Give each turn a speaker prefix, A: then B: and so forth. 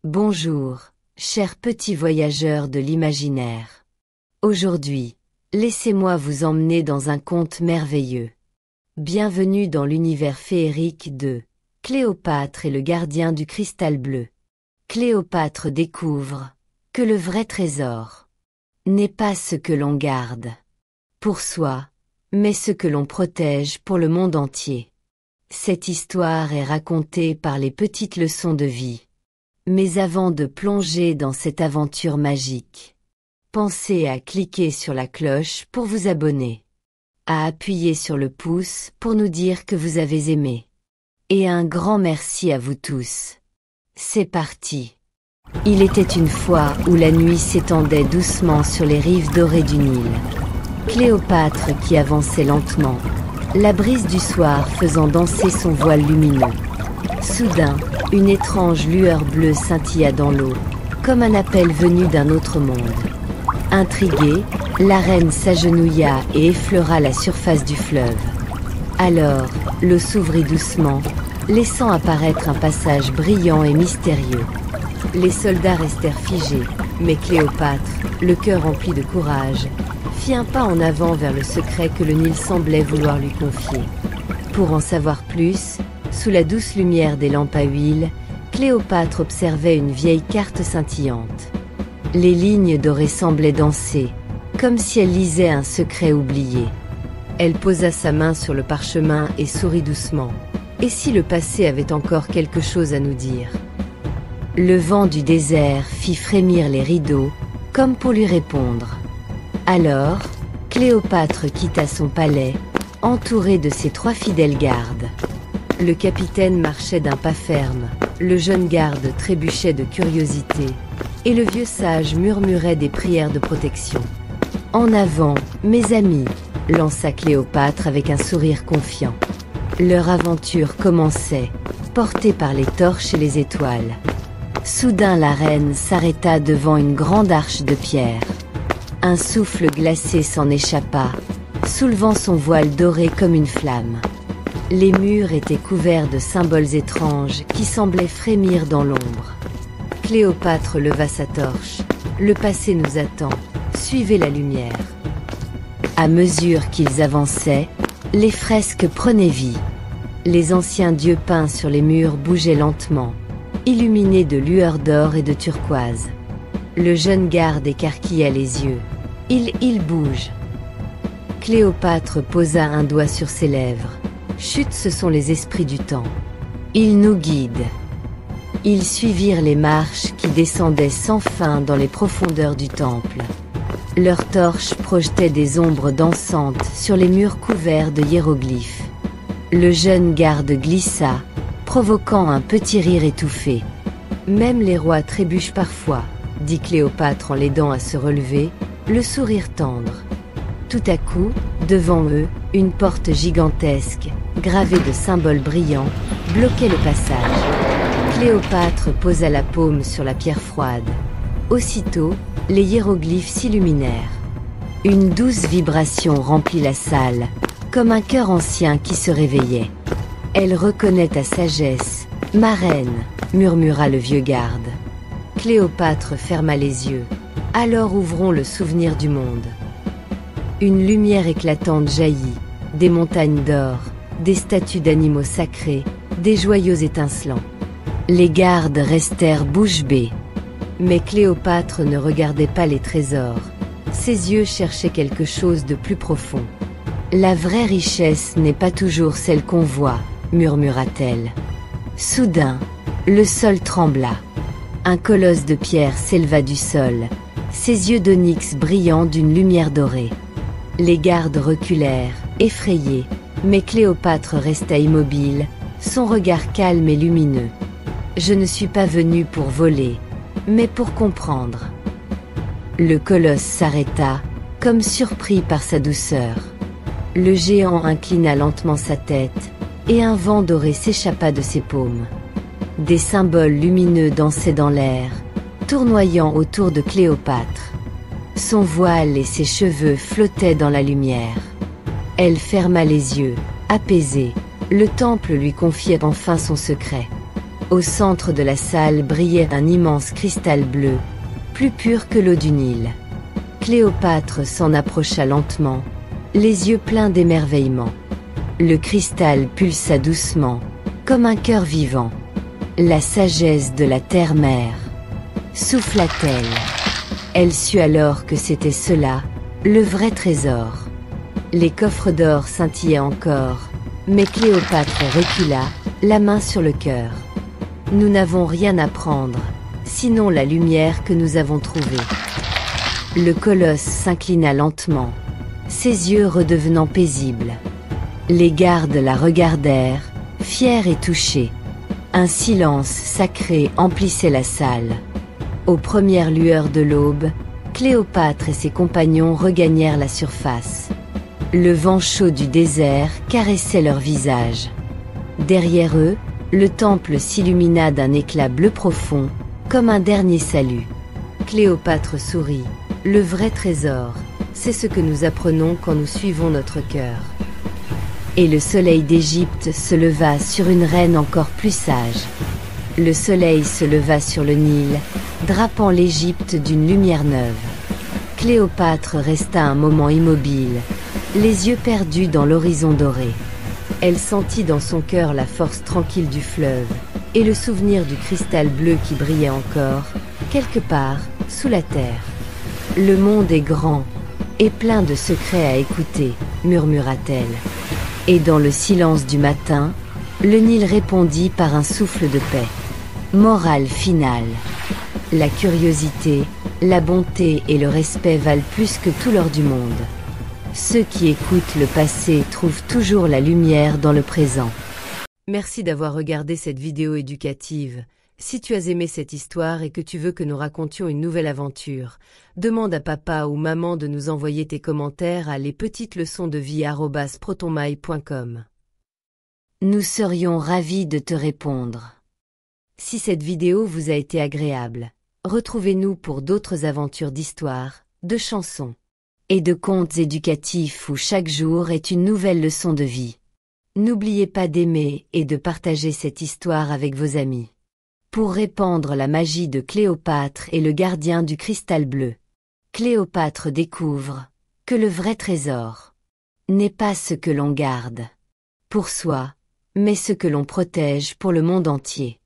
A: Bonjour, chers petits voyageurs de l'imaginaire. Aujourd'hui, laissez-moi vous emmener dans un conte merveilleux. Bienvenue dans l'univers féerique de Cléopâtre et le gardien du cristal bleu. Cléopâtre découvre que le vrai trésor n'est pas ce que l'on garde pour soi, mais ce que l'on protège pour le monde entier. Cette histoire est racontée par les petites leçons de vie. Mais avant de plonger dans cette aventure magique, pensez à cliquer sur la cloche pour vous abonner, à appuyer sur le pouce pour nous dire que vous avez aimé. Et un grand merci à vous tous. C'est parti. Il était une fois où la nuit s'étendait doucement sur les rives dorées du Nil. Cléopâtre qui avançait lentement, la brise du soir faisant danser son voile lumineux. Soudain, une étrange lueur bleue scintilla dans l'eau, comme un appel venu d'un autre monde. Intriguée, la reine s'agenouilla et effleura la surface du fleuve. Alors, l'eau s'ouvrit doucement, laissant apparaître un passage brillant et mystérieux. Les soldats restèrent figés, mais Cléopâtre, le cœur rempli de courage, fit un pas en avant vers le secret que le Nil semblait vouloir lui confier. Pour en savoir plus, sous la douce lumière des lampes à huile, Cléopâtre observait une vieille carte scintillante. Les lignes dorées semblaient danser, comme si elle lisait un secret oublié. Elle posa sa main sur le parchemin et sourit doucement. Et si le passé avait encore quelque chose à nous dire? Le vent du désert fit frémir les rideaux, comme pour lui répondre. Alors, Cléopâtre quitta son palais, entourée de ses 3 fidèles gardes. Le capitaine marchait d'un pas ferme, le jeune garde trébuchait de curiosité, et le vieux sage murmurait des prières de protection. « En avant, mes amis !» lança Cléopâtre avec un sourire confiant. Leur aventure commençait, portée par les torches et les étoiles. Soudain la reine s'arrêta devant une grande arche de pierre. Un souffle glacé s'en échappa, soulevant son voile doré comme une flamme. Les murs étaient couverts de symboles étranges qui semblaient frémir dans l'ombre. Cléopâtre leva sa torche. Le passé nous attend, suivez la lumière. À mesure qu'ils avançaient, les fresques prenaient vie. Les anciens dieux peints sur les murs bougeaient lentement, illuminés de lueurs d'or et de turquoise. Le jeune garde écarquilla les yeux. Il bouge. Cléopâtre posa un doigt sur ses lèvres. Chut, ce sont les esprits du temps. Ils nous guident. Ils suivirent les marches qui descendaient sans fin dans les profondeurs du temple. Leurs torches projetaient des ombres dansantes sur les murs couverts de hiéroglyphes. Le jeune garde glissa, provoquant un petit rire étouffé. Même les rois trébuchent parfois, dit Cléopâtre en l'aidant à se relever, le sourire tendre. Tout à coup, devant eux, une porte gigantesque, gravée de symboles brillants, bloquait le passage. Cléopâtre posa la paume sur la pierre froide. Aussitôt, les hiéroglyphes s'illuminèrent. Une douce vibration remplit la salle, comme un cœur ancien qui se réveillait. Elle reconnaît ta sagesse, ma reine, murmura le vieux garde. Cléopâtre ferma les yeux. Alors ouvrons le souvenir du monde. Une lumière éclatante jaillit, des montagnes d'or, des statues d'animaux sacrés, des joyaux étincelants. Les gardes restèrent bouche bée. Mais Cléopâtre ne regardait pas les trésors. Ses yeux cherchaient quelque chose de plus profond. La vraie richesse n'est pas toujours celle qu'on voit, murmura-t-elle. Soudain, le sol trembla. Un colosse de pierre s'éleva du sol, ses yeux d'onyx brillant d'une lumière dorée. Les gardes reculèrent, effrayés, mais Cléopâtre resta immobile, son regard calme et lumineux. « Je ne suis pas venu pour voler, mais pour comprendre. » Le colosse s'arrêta, comme surpris par sa douceur. Le géant inclina lentement sa tête, et un vent doré s'échappa de ses paumes. Des symboles lumineux dansaient dans l'air, tournoyant autour de Cléopâtre. Son voile et ses cheveux flottaient dans la lumière. Elle ferma les yeux, apaisée. Le temple lui confiait enfin son secret. Au centre de la salle brillait un immense cristal bleu, plus pur que l'eau du Nil. Cléopâtre s'en approcha lentement, les yeux pleins d'émerveillement. Le cristal pulsa doucement, comme un cœur vivant. La sagesse de la terre-mère, souffla-t-elle. Elle sut alors que c'était cela, le vrai trésor. Les coffres d'or scintillaient encore, mais Cléopâtre recula, la main sur le cœur. Nous n'avons rien à prendre, sinon la lumière que nous avons trouvée. Le colosse s'inclina lentement, ses yeux redevenant paisibles. Les gardes la regardèrent, fiers et touchés. Un silence sacré emplissait la salle. Aux premières lueurs de l'aube, Cléopâtre et ses compagnons regagnèrent la surface. Le vent chaud du désert caressait leurs visages. Derrière eux, le temple s'illumina d'un éclat bleu profond, comme un dernier salut. Cléopâtre sourit. Le vrai trésor, c'est ce que nous apprenons quand nous suivons notre cœur. Et le soleil d'Égypte se leva sur une reine encore plus sage. Le soleil se leva sur le Nil, drapant l'Égypte d'une lumière neuve. Cléopâtre resta un moment immobile, les yeux perdus dans l'horizon doré. Elle sentit dans son cœur la force tranquille du fleuve, et le souvenir du cristal bleu qui brillait encore, quelque part, sous la terre. Le monde est grand, et plein de secrets à écouter, murmura-t-elle. Et dans le silence du matin, le Nil répondit par un souffle de paix. Morale finale. La curiosité, la bonté et le respect valent plus que tout l'or du monde. Ceux qui écoutent le passé trouvent toujours la lumière dans le présent. Merci d'avoir regardé cette vidéo éducative. Si tu as aimé cette histoire et que tu veux que nous racontions une nouvelle aventure, demande à papa ou maman de nous envoyer tes commentaires à lespetitesleçonsdevie@protonmail.com. Nous serions ravis de te répondre. Si cette vidéo vous a été agréable, retrouvez-nous pour d'autres aventures d'histoire, de chansons et de contes éducatifs où chaque jour est une nouvelle leçon de vie. N'oubliez pas d'aimer et de partager cette histoire avec vos amis. Pour répandre la magie de Cléopâtre et le gardien du cristal bleu. Cléopâtre découvre que le vrai trésor n'est pas ce que l'on garde pour soi, mais ce que l'on protège pour le monde entier.